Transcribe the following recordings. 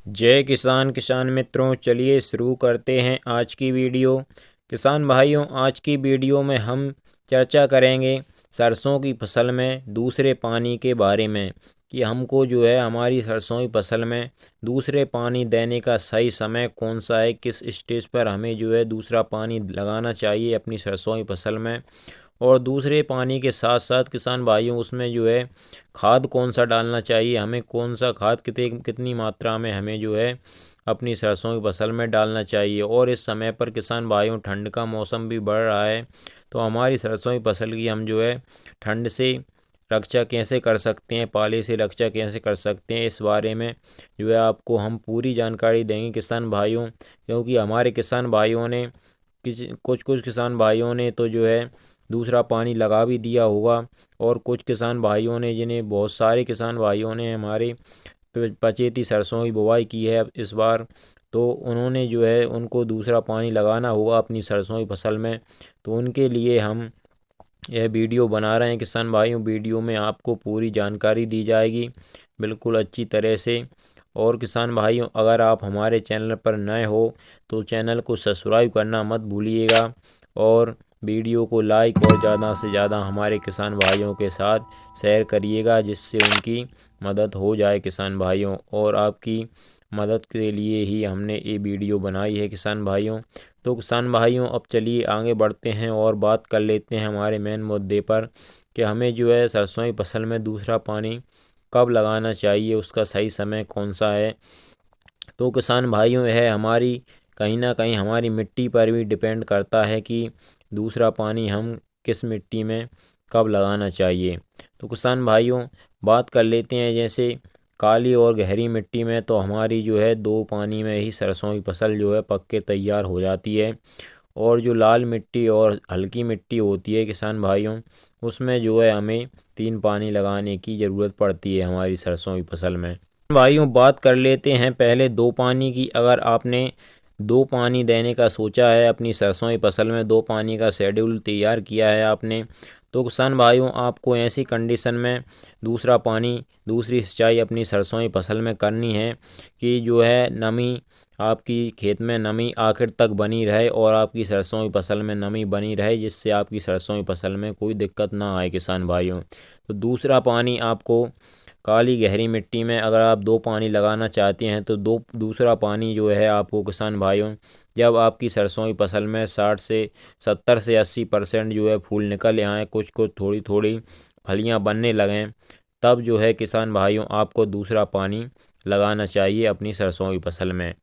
जय किसान किसान मित्रों, चलिए शुरू करते हैं आज की वीडियो। किसान भाइयों, आज की वीडियो में हम चर्चा करेंगे सरसों की फसल में दूसरे पानी के बारे में कि हमको जो है हमारी सरसों की फसल में दूसरे पानी देने का सही समय कौन सा है, किस स्टेज पर हमें जो है दूसरा पानी लगाना चाहिए अपनी सरसों की फसल में। और दूसरे पानी के साथ साथ किसान भाइयों उसमें जो है खाद कौन सा डालना चाहिए, हमें कौन सा खाद कितनी मात्रा में हमें जो है अपनी सरसों की फसल में डालना चाहिए। और इस समय पर किसान भाइयों ठंड का मौसम भी बढ़ रहा है, तो हमारी सरसों की फसल की हम जो है ठंड से रक्षा कैसे कर सकते हैं, पाले से रक्षा कैसे कर सकते हैं, इस बारे में जो है आपको हम पूरी जानकारी देंगे किसान भाइयों। क्योंकि हमारे किसान भाइयों ने कुछ कुछ किसान भाइयों ने तो जो है दूसरा पानी लगा भी दिया होगा, और कुछ किसान भाइयों ने, जिन्हें बहुत सारे किसान भाइयों ने हमारे पचेती सरसों की बुवाई की है इस बार, तो उन्होंने जो है उनको दूसरा पानी लगाना होगा अपनी सरसों की फसल में। तो उनके लिए हम यह वीडियो बना रहे हैं किसान भाइयों। वीडियो में आपको पूरी जानकारी दी जाएगी बिल्कुल अच्छी तरह से। और किसान भाइयों, अगर आप हमारे चैनल पर नए हो तो चैनल को सब्सक्राइब करना मत भूलिएगा, और वीडियो को लाइक और ज़्यादा से ज़्यादा हमारे किसान भाइयों के साथ शेयर करिएगा, जिससे उनकी मदद हो जाए किसान भाइयों। और आपकी मदद के लिए ही हमने ये वीडियो बनाई है किसान भाइयों। तो किसान भाइयों, अब चलिए आगे बढ़ते हैं और बात कर लेते हैं हमारे मेन मुद्दे पर कि हमें जो है सरसों की फसल में दूसरा पानी कब लगाना चाहिए, उसका सही समय कौन सा है। तो किसान भाइयों, यह हमारी कहीं ना कहीं हमारी मिट्टी पर भी डिपेंड करता है कि दूसरा पानी हम किस मिट्टी में कब लगाना चाहिए। तो किसान भाइयों, बात कर लेते हैं जैसे काली और गहरी मिट्टी में तो हमारी जो है 2 पानी में ही सरसों की फसल जो है पक के तैयार हो जाती है। और जो लाल मिट्टी और हल्की मिट्टी होती है किसान भाइयों, उसमें जो है हमें 3 पानी लगाने की ज़रूरत पड़ती है हमारी सरसों की फसल में। भाइयों, बात कर लेते हैं पहले 2 पानी की। अगर आपने 2 पानी देने का सोचा है अपनी सरसों की फसल में, 2 पानी का शेड्यूल तैयार किया है आपने, तो किसान भाइयों आपको ऐसी कंडीशन में दूसरा पानी, दूसरी सिंचाई अपनी सरसों की फसल में करनी है कि जो है नमी, आपकी खेत में नमी आखिर तक बनी रहे और आपकी सरसों की फसल में नमी बनी रहे, जिससे आपकी सरसों की फसल में कोई दिक्कत ना आए किसान भाइयों। तो दूसरा पानी आपको काली गहरी मिट्टी में अगर आप 2 पानी लगाना चाहते हैं तो दूसरा पानी जो है आपको किसान भाइयों, जब आपकी सरसों की फसल में 70 से 80% जो है फूल निकल आए, कुछ कुछ थोड़ी थोड़ी फलियां बनने लगें, तब जो है किसान भाइयों आपको दूसरा पानी लगाना चाहिए अपनी सरसों की फसल में।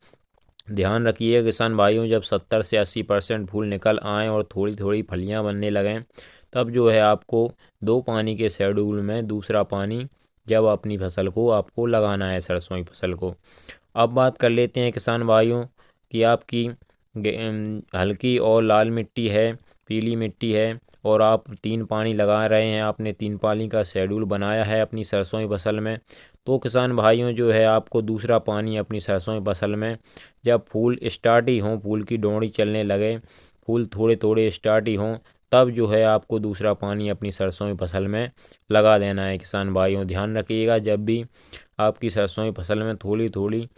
ध्यान रखिए किसान भाइयों, जब 70 से 80% फूल निकल आएँ और थोड़ी थोड़ी फलियां बनने लगें, तब जो है आपको 2 पानी के शेड्यूल में दूसरा पानी जब अपनी फसल को आपको लगाना है सरसों की फसल को। अब बात कर लेते हैं किसान भाइयों कि आपकी हल्की और लाल मिट्टी है, पीली मिट्टी है, और आप 3 पानी लगा रहे हैं, आपने 3 पानी का शेड्यूल बनाया है अपनी सरसों की फसल में। तो किसान भाइयों जो है आपको दूसरा पानी अपनी सरसों की फसल में जब फूल स्टार्ट ही हों, फूल की डोंडी चलने लगे, फूल थोड़े थोड़े स्टार्ट ही हों, तब जो है आपको दूसरा पानी अपनी सरसों की फसल में लगा देना है किसान भाइयों। ध्यान रखिएगा, जब भी आपकी सरसों की फसल में थोड़ी थोड़ी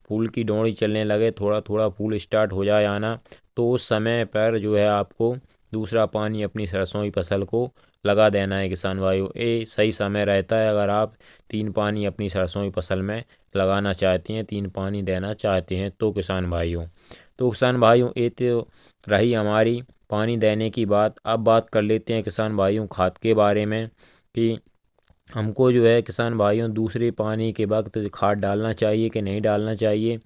फूल की डोंडी चलने लगे, थोड़ा थोड़ा फूल स्टार्ट हो जाए आना, तो उस समय पर जो है आपको दूसरा पानी अपनी सरसों की फसल को लगा देना है किसान भाइयों। ये सही समय रहता है अगर आप 3 पानी अपनी सरसों की फसल में लगाना चाहते हैं, 3 पानी देना चाहते हैं तो किसान भाइयों। तो किसान भाइयों, ये तो रही हमारी पानी देने की बात। अब बात कर लेते हैं किसान भाइयों खाद के बारे में कि हमको जो है किसान भाइयों दूसरे पानी के वक्त खाद डालना चाहिए कि नहीं डालना चाहिए,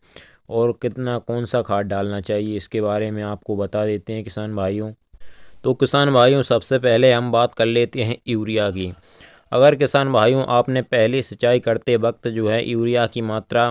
और कितना कौन सा खाद डालना चाहिए, इसके बारे में आपको बता देते हैं किसान भाइयों। तो किसान भाइयों, सबसे पहले हम बात कर लेते हैं यूरिया की। अगर किसान भाइयों आपने पहले सिंचाई करते वक्त जो है यूरिया की मात्रा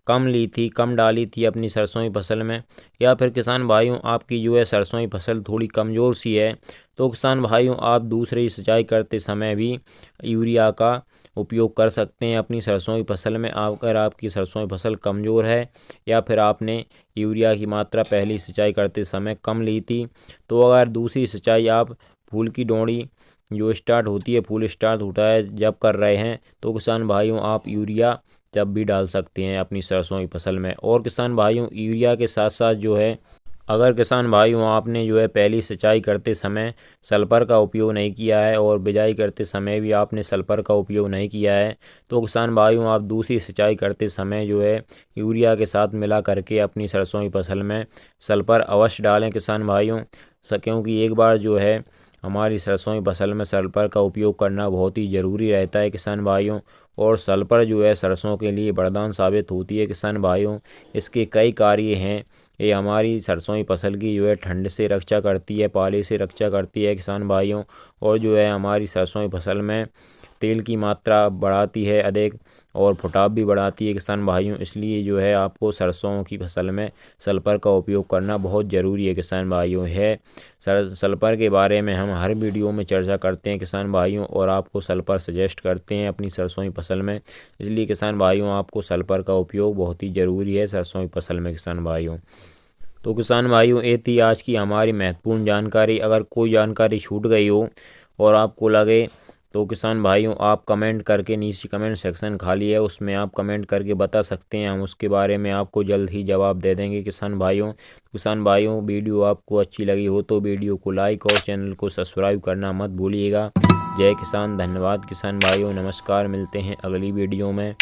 कम ली थी, कम डाली थी अपनी सरसों की फसल में, या फिर किसान भाइयों आपकी जो है सरसों की फसल थोड़ी कमज़ोर सी है, तो किसान भाइयों आप दूसरी सिंचाई करते समय भी यूरिया का उपयोग कर सकते हैं अपनी सरसों की फसल में। अगर आपकी सरसों की फसल कमज़ोर है या फिर आपने यूरिया की मात्रा पहली सिंचाई करते समय कम ली थी, तो अगर दूसरी सिंचाई आप फूल की डोंडी जो स्टार्ट होती है, फूल स्टार्ट होता है जब कर रहे हैं, तो किसान भाइयों आप यूरिया जब भी डाल सकते हैं अपनी सरसों की फसल में। और किसान भाइयों, यूरिया के साथ साथ जो है, अगर किसान भाइयों आपने जो है पहली सिंचाई करते समय सल्फर का उपयोग नहीं किया है और बिजाई करते समय भी आपने सल्फर का उपयोग नहीं किया है, तो किसान भाइयों आप दूसरी सिंचाई करते समय जो है यूरिया के साथ मिला करके अपनी सरसों की फसल में सल्फर अवश्य डालें किसान भाइयों। क्योंकि एक बार जो है हमारी सरसों की फसल में सल्फर का उपयोग करना बहुत ही ज़रूरी रहता है किसान भाइयों। और सल्फर जो है सरसों के लिए वरदान साबित होती है किसान भाइयों। इसके कई कार्य हैं। ये हमारी सरसों की फसल की जो है ठंड से रक्षा करती है, पाले से रक्षा करती है किसान भाइयों। और जो है हमारी सरसों की फसल में तेल की मात्रा बढ़ाती है अधिक, और फुटाव भी बढ़ाती है किसान भाइयों। इसलिए जो है आपको सरसों की फसल में सल्फर का उपयोग करना बहुत ज़रूरी है किसान भाइयों है। सल्फर के बारे में हम हर वीडियो में चर्चा करते हैं किसान भाइयों, और आपको सल्फर सजेस्ट करते हैं अपनी सरसों की फसल में। इसलिए किसान भाइयों आपको सल्फर का उपयोग बहुत ही ज़रूरी है सरसों की फसल में किसान भाइयों। तो किसान भाइयों, ये थी आज की हमारी महत्वपूर्ण जानकारी। अगर कोई जानकारी छूट गई हो और आपको लगे, तो किसान भाइयों आप कमेंट करके, नीचे कमेंट सेक्शन खाली है उसमें आप कमेंट करके बता सकते हैं, हम उसके बारे में आपको जल्द ही जवाब दे देंगे किसान भाइयों। किसान भाइयों, वीडियो आपको अच्छी लगी हो तो वीडियो को लाइक और चैनल को सब्सक्राइब करना मत भूलिएगा। जय किसान, धन्यवाद किसान भाइयों, नमस्कार। मिलते हैं अगली वीडियो में।